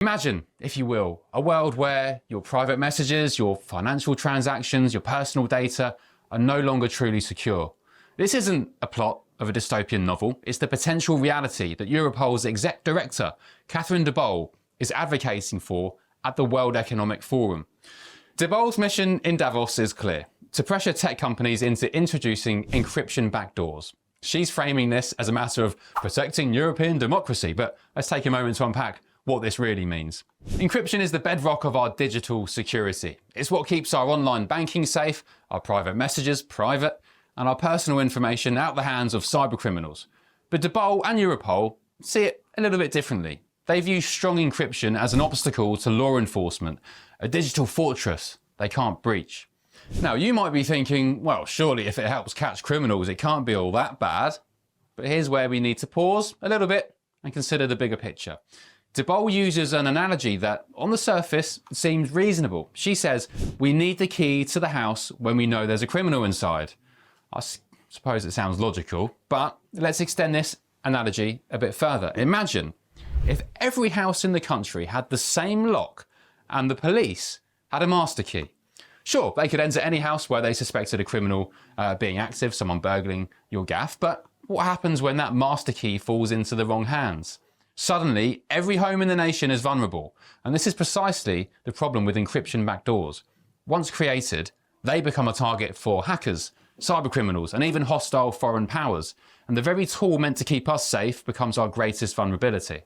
Imagine, if you will, a world where your private messages, your financial transactions, your personal data are no longer truly secure. This isn't a plot of a dystopian novel, it's the potential reality that Europol's exec director, Catherine de Boll, is advocating for at the World Economic Forum. De Boll's mission in Davos is clear: to pressure tech companies into introducing encryption backdoors. She's framing this as a matter of protecting European democracy, but let's take a moment to unpack what this really means. Encryption is the bedrock of our digital security. It's what keeps our online banking safe, our private messages private, and our personal information out of the hands of cybercriminals. But de Boll and Europol see it a little bit differently. They view strong encryption as an obstacle to law enforcement, a digital fortress they can't breach. Now, you might be thinking, well, surely if it helps catch criminals, it can't be all that bad. But here's where we need to pause a little bit and consider the bigger picture. De Boll uses an analogy that, on the surface, seems reasonable. She says, we need the key to the house when we know there's a criminal inside. I suppose it sounds logical, but let's extend this analogy a bit further. Imagine if every house in the country had the same lock and the police had a master key. Sure, they could enter any house where they suspected a criminal being active, someone burgling your gaff, but what happens when that master key falls into the wrong hands? Suddenly, every home in the nation is vulnerable, and this is precisely the problem with encryption backdoors. Once created, they become a target for hackers, cybercriminals, and even hostile foreign powers, and the very tool meant to keep us safe becomes our greatest vulnerability.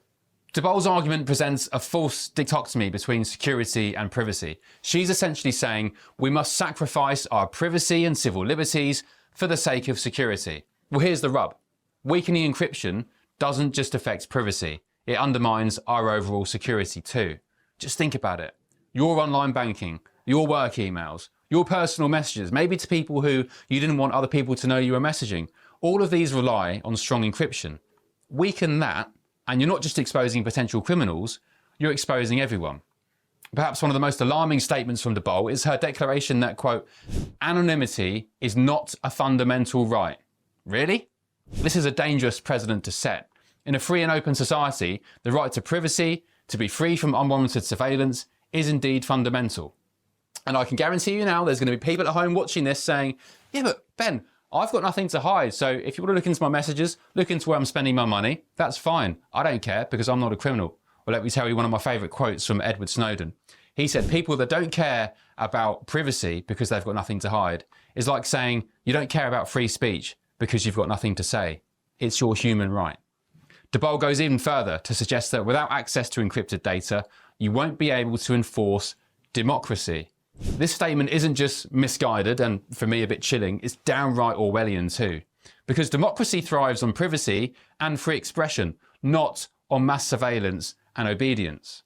De Boll's argument presents a false dichotomy between security and privacy. She's essentially saying we must sacrifice our privacy and civil liberties for the sake of security. Well, here's the rub. Weakening encryption doesn't just affect privacy, it undermines our overall security too. Just think about it. Your online banking, your work emails, your personal messages, maybe to people who you didn't want other people to know you were messaging, all of these rely on strong encryption. Weaken that, and you're not just exposing potential criminals, you're exposing everyone. Perhaps one of the most alarming statements from de Boll is her declaration that, quote, anonymity is not a fundamental right. Really? This is a dangerous precedent to set. In a free and open society, the right to privacy, to be free from unwarranted surveillance, is indeed fundamental. And I can guarantee you now there's going to be people at home watching this saying, yeah, but Ben, I've got nothing to hide, so if you want to look into my messages, look into where I'm spending my money, that's fine. I don't care because I'm not a criminal. Well, let me tell you one of my favourite quotes from Edward Snowden. He said, people that don't care about privacy because they've got nothing to hide is like saying you don't care about free speech because you've got nothing to say. It's your human right. De Boll goes even further to suggest that without access to encrypted data, you won't be able to enforce democracy. This statement isn't just misguided and, for me, a bit chilling, it's downright Orwellian too. Because democracy thrives on privacy and free expression, not on mass surveillance and obedience.